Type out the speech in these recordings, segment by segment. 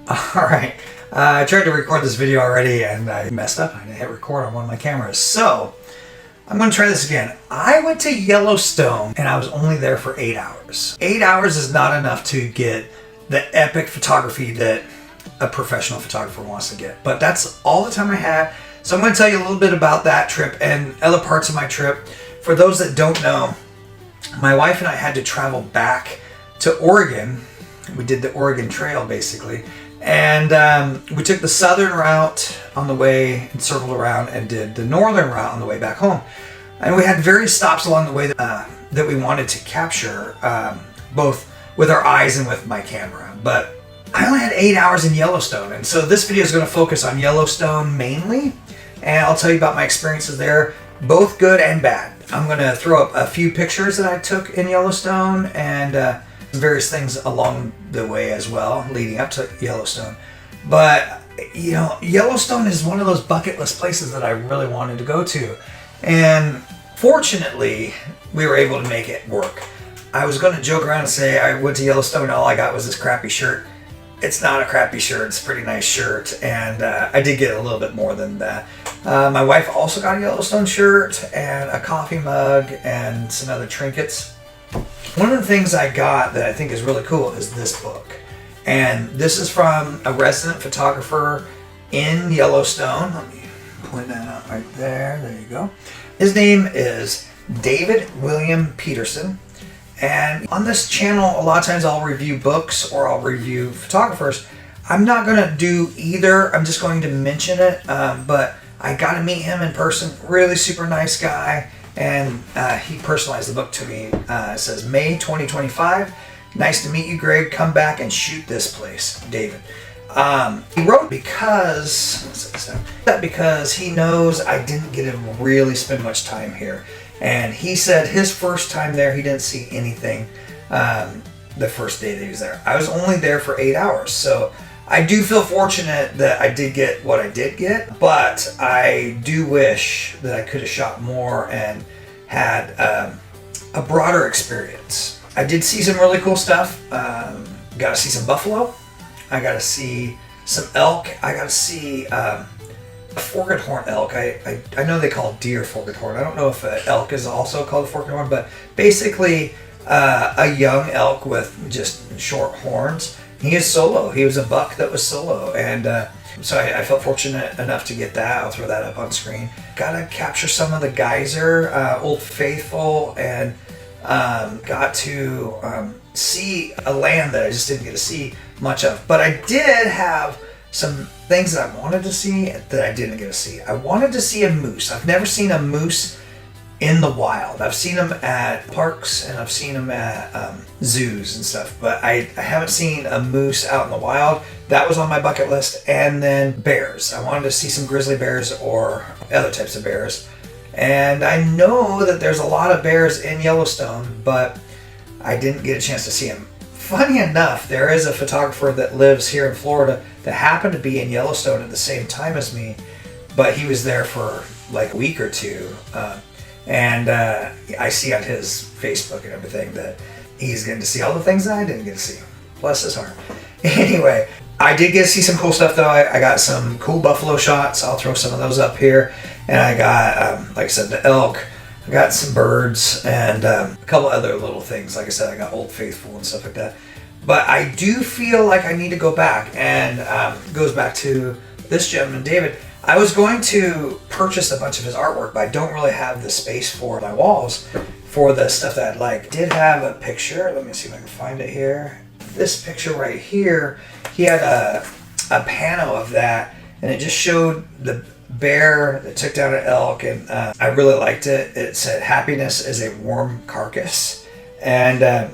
Alright, I tried to record this video already and I messed up. I didn't hit record on one of my cameras. So, I'm going to try this again. I went to Yellowstone and I was only there for 8 hours. 8 hours is not enough to get the epic photography that a professional photographer wants to get. But that's all the time I had. So I'm going to tell you a little bit about that trip and other parts of my trip. For those that don't know, my wife and I had to travel back to Oregon. We did the Oregon Trail basically. And we took the southern route on the way and circled around and did the northern route on the way back home. And we had various stops along the way that we wanted to capture, both with our eyes and with my camera. But I only had 8 hours in Yellowstone. And so this video is going to focus on Yellowstone mainly. And I'll tell you about my experiences there, both good and bad. I'm going to throw up a few pictures that I took in Yellowstone and various things along the way as well, leading up to Yellowstone. But, you know, Yellowstone is one of those bucket list places that I really wanted to go to. And fortunately, we were able to make it work. I was going to joke around and say I went to Yellowstone and all I got was this crappy shirt. It's not a crappy shirt, it's a pretty nice shirt, and I did get a little bit more than that. My wife also got a Yellowstone shirt and a coffee mug and some other trinkets. One of the things I got that I think is really cool is this book. And this is from a resident photographer in Yellowstone. Let me point that out right there. There you go. His name is David William Peterson. And on this channel, a lot of times I'll review books or I'll review photographers. I'm not going to do either. I'm just going to mention it. But I got to meet him in person. Really super nice guy. And he personalized the book to me. It says, May 2025. Nice to meet you, Greg. Come back and shoot this place, David. He wrote because he knows I didn't get to really spend much time here. And he said his first time there, he didn't see anything the first day that he was there. I was only there for 8 hours. So I do feel fortunate that I did get what I did get, but I do wish that I could have shot more and had a broader experience. I did see some really cool stuff. Got to see some buffalo. I got to see some elk. I got to see a forked horn elk. I know they call deer forked horn. I don't know if elk is also called a forked horn, but basically a young elk with just short horns. He is solo. He was a buck that was solo, and so I felt fortunate enough to get that. I'll throw that up on screen. Got to capture some of the geyser, Old Faithful, and got to see a land that I just didn't get to see much of. But I did have some things that I wanted to see that I didn't get to see. I wanted to see a moose. I've never seen a moose in the wild. I've seen them at parks and I've seen them at zoos and stuff, but I haven't seen a moose out in the wild. That was on my bucket list. And then bears. I wanted to see some grizzly bears or other types of bears. And I know that there's a lot of bears in Yellowstone, but I didn't get a chance to see them. Funny enough, there is a photographer that lives here in Florida that happened to be in Yellowstone at the same time as me, but he was there for like a week or two. And I see on his Facebook and everything that he's getting to see all the things that I didn't get to see. Bless his heart. Anyway, I did get to see some cool stuff though. I got some cool buffalo shots. I'll throw some of those up here. And I got, like I said, the elk. I got some birds and a couple other little things. Like I said, I got Old Faithful and stuff like that. But I do feel like I need to go back. And it goes back to this gentleman, David. I was going to purchase a bunch of his artwork, but I don't really have the space for my walls for the stuff that I'd like. Did have a picture. Let me see if I can find it here. This picture right here, he had a pano of that, and it just showed the bear that took down an elk, and I really liked it. It said, "Happiness is a warm carcass." And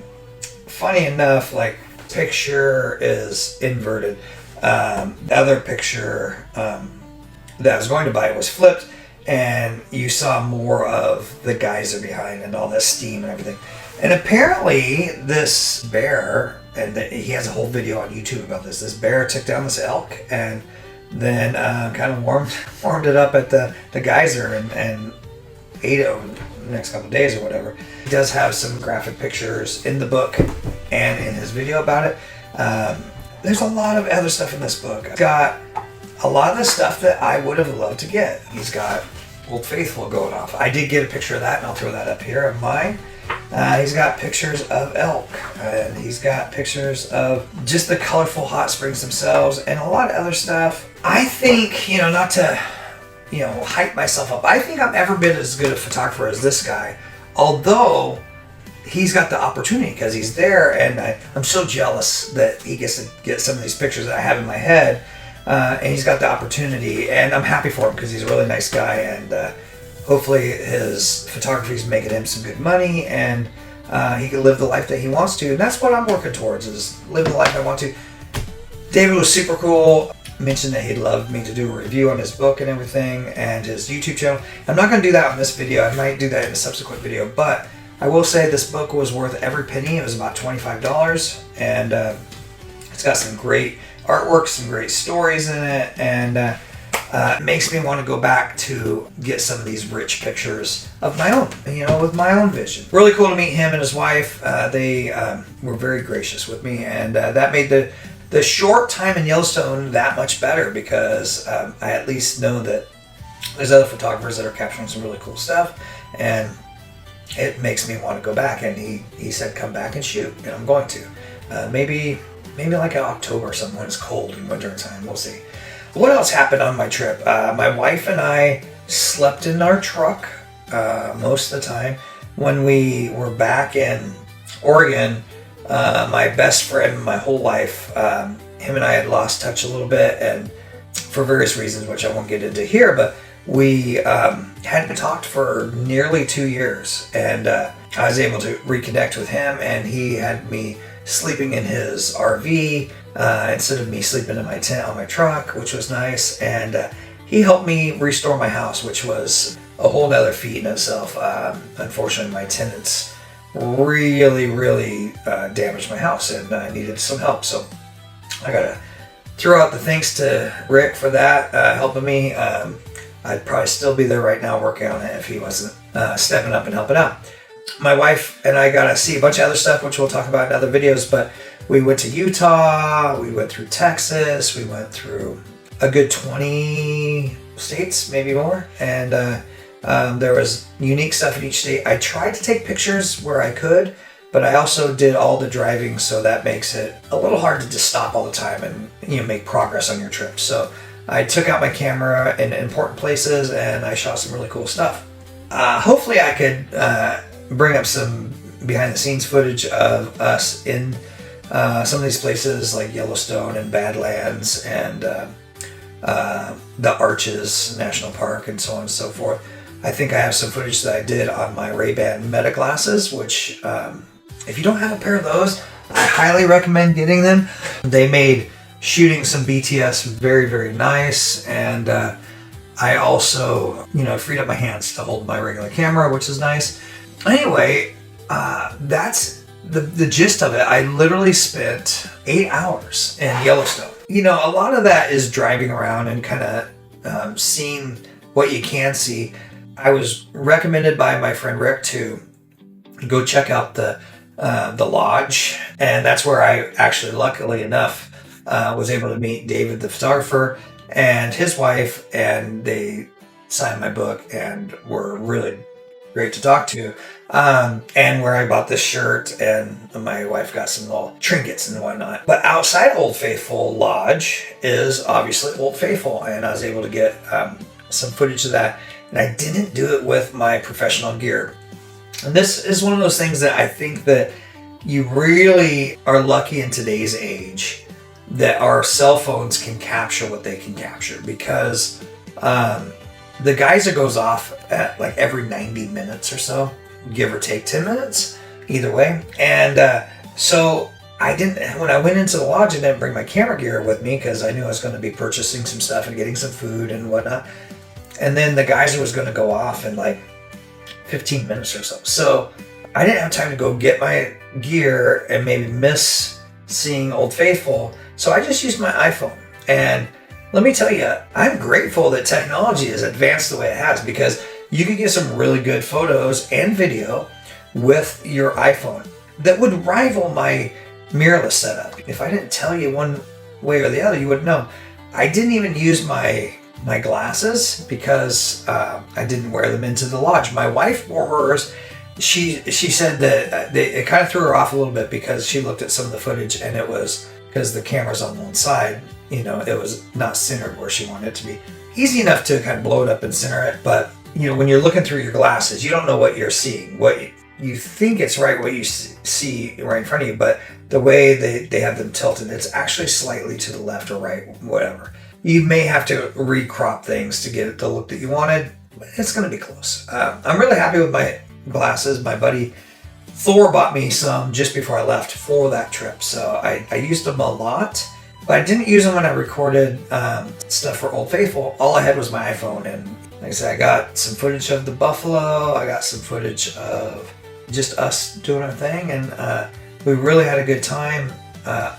funny enough, like, picture is inverted. The other picture that I was going to buy was flipped, and you saw more of the geyser behind and all this steam and everything. And apparently this bear, and he has a whole video on YouTube about this, this bear took down this elk and then kind of warmed it up at the geyser and ate it over the next couple of days or whatever. He does have some graphic pictures in the book and in his video about it. there's a lot of other stuff in this book. It's got a lot of the stuff that I would have loved to get. He's got Old Faithful going off. I did get a picture of that, and I'll throw that up here of mine. He's got pictures of elk, and he's got pictures of just the colorful hot springs themselves, and a lot of other stuff. I think, not to, hype myself up, I think I'm every bit as good a photographer as this guy, although he's got the opportunity because he's there, and I'm so jealous that he gets to get some of these pictures that I have in my head, and he's got the opportunity, and I'm happy for him because he's a really nice guy, and hopefully his photography is making him some good money, and he can live the life that he wants to, and that's what I'm working towards, is live the life I want to. David was super cool. Mentioned that he'd love me to do a review on his book and everything, and his YouTube channel. I'm not going to do that on this video. I might do that in a subsequent video, but I will say this book was worth every penny. It was about $25, and it's got some great artwork, some great stories in it, and it makes me want to go back to get some of these rich pictures of my own, with my own vision. Really cool to meet him and his wife. They were very gracious with me, and that made the short time in Yellowstone that much better, because I at least know that there's other photographers that are capturing some really cool stuff, and it makes me want to go back. And he said, come back and shoot, and I'm going to. Maybe like in October or something when it's cold in winter time. We'll see. What else happened on my trip? My wife and I slept in our truck most of the time. When we were back in Oregon, my best friend my whole life, him and I had lost touch a little bit, and for various reasons, which I won't get into here, but we hadn't talked for nearly 2 years, and I was able to reconnect with him, and he had me sleeping in his RV instead of me sleeping in my tent on my truck, which was nice, and he helped me restore my house, which was a whole other feat in itself. Unfortunately, my tenants really damaged my house, and I needed some help, so I gotta throw out the thanks to Rick for that, helping me. I'd probably still be there right now working on it if he wasn't stepping up and helping out. My wife and I got to see a bunch of other stuff, which we'll talk about in other videos, but we went to Utah, we went through Texas, we went through a good 20 states, maybe more, and there was unique stuff in each state. I tried to take pictures where I could, but I also did all the driving, so that makes it a little hard to just stop all the time and make progress on your trip. So I took out my camera in important places, and I shot some really cool stuff. Hopefully I could bring up some behind the scenes footage of us in some of these places like Yellowstone and Badlands and the Arches National Park and so on and so forth. I think I have some footage that I did on my Ray-Ban Meta glasses, which if you don't have a pair of those, I highly recommend getting them. They made shooting some BTS very nice, and I also freed up my hands to hold my regular camera, which is nice. Anyway, that's the gist of it. I literally spent 8 hours in Yellowstone. A lot of that is driving around and kind of seeing what you can see. I was recommended by my friend Rick to go check out the lodge, and that's where I actually, luckily enough, was able to meet David, the photographer, and his wife, and they signed my book and were really great to talk to, and where I bought this shirt, and my wife got some little trinkets and whatnot. But outside Old Faithful Lodge is obviously Old Faithful, and I was able to get some footage of that, and I didn't do it with my professional gear. And this is one of those things that I think that you really are lucky in today's age that our cell phones can capture what they can capture, because the geyser goes off at like every 90 minutes or so, give or take 10 minutes, either way. And so when I went into the lodge, I didn't bring my camera gear with me because I knew I was going to be purchasing some stuff and getting some food and whatnot. And then the geyser was going to go off in like 15 minutes or so. So I didn't have time to go get my gear and maybe miss seeing Old Faithful. So I just used my iPhone. And let me tell you, I'm grateful that technology has advanced the way it has, because you can get some really good photos and video with your iPhone that would rival my mirrorless setup. If I didn't tell you one way or the other, you wouldn't know. I didn't even use my glasses because I didn't wear them into the lodge. My wife wore hers. She said that it kind of threw her off a little bit because she looked at some of the footage and it was, because the camera's on one side, you know, it was not centered where she wanted it to be. Easy enough to kind of blow it up and center it, but you know, when you're looking through your glasses, you don't know what you're seeing. What you think it's right what you see right in front of you, but the way they have them tilted, it's actually slightly to the left or right, whatever. You may have to recrop things to get it the look that you wanted, but it's going to be close. I'm really happy with my glasses. My buddy Thor bought me some just before I left for that trip, so I used them a lot, but I didn't use them when I recorded stuff for Old Faithful. All I had was my iPhone, and like I said, I got some footage of the buffalo, I got some footage of just us doing our thing, and we really had a good time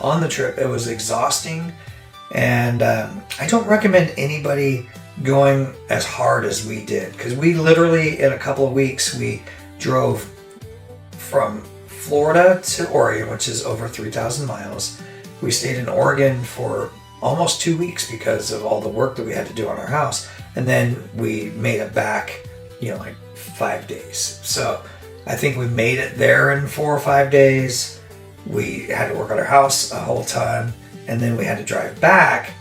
on the trip. It was exhausting, and I don't recommend anybody going as hard as we did, because we literally, in a couple of weeks, we drove from Florida to Oregon, which is over 3,000 miles. We stayed in Oregon for almost 2 weeks because of all the work that we had to do on our house. And then we made it back, you know, like 5 days. So I think we made it there in 4 or 5 days. We had to work on our house a whole ton. And then we had to drive back.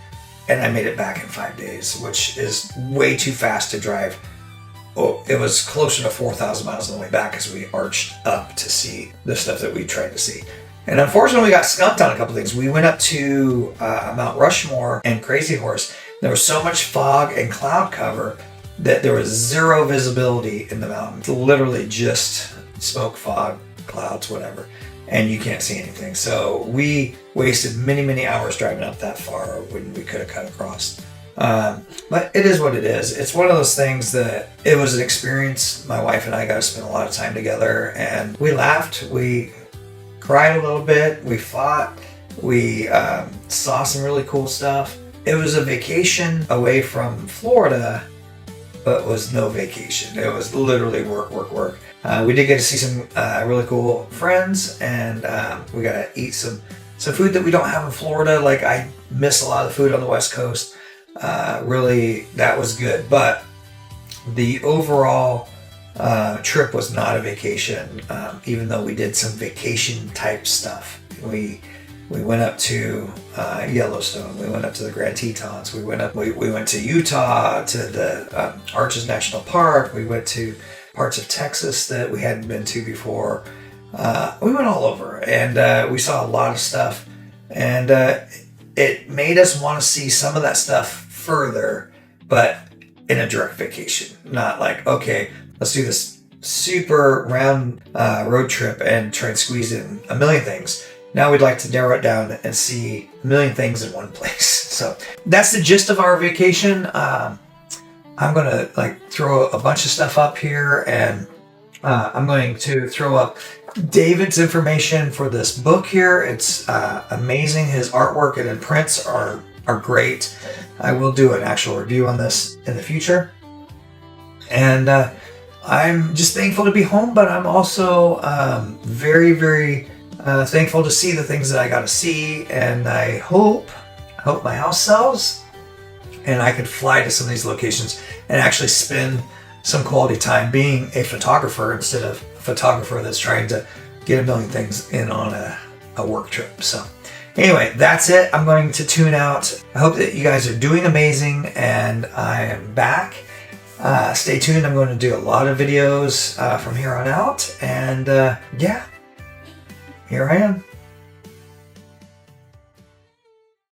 And I made it back in 5 days, which is way too fast to drive. Oh, it was closer to 4,000 miles on the way back because we arched up to see the stuff that we tried to see. And unfortunately, we got skunked on a couple things. We went up to Mount Rushmore and Crazy Horse. There was so much fog and cloud cover that there was zero visibility in the mountains. Literally just smoke, fog, clouds, whatever. And you can't see anything. So we wasted many, many hours driving up that far when we could have cut across. But it is what it is. It's one of those things that it was an experience. My wife and I got to spend a lot of time together, and we laughed. We cried a little bit. We fought. We saw some really cool stuff. It was a vacation away from Florida, but was no vacation. It was literally work, work, work. We did get to see some really cool friends, and we got to eat some food that we don't have in Florida. Like, I miss a lot of the food on the West Coast. Really, that was good. But the overall trip was not a vacation, even though we did some vacation type stuff. We went up to Yellowstone. We went up to the Grand Tetons. We went to Utah, to the Arches National Park. We went to parts of Texas that we hadn't been to before. We went all over, and we saw a lot of stuff. And it made us want to see some of that stuff further, but in a direct vacation. Not like, okay, let's do this super round road trip and try and squeeze in a million things. Now we'd like to narrow it down and see a million things in one place. So that's the gist of our vacation. I'm going to throw a bunch of stuff up here, and I'm going to throw up David's information for this book here. It's amazing. His artwork and prints are great. I will do an actual review on this in the future. And I'm just thankful to be home, but I'm also very, very thankful to see the things that I got to see. And I hope my house sells and I can fly to some of these locations and actually spend some quality time being a photographer instead of a photographer that's trying to get a million things in on a work trip. So anyway, that's it. I'm going to tune out. I hope that you guys are doing amazing, and I am back. Stay tuned. I'm going to do a lot of videos from here on out. And yeah, here I am.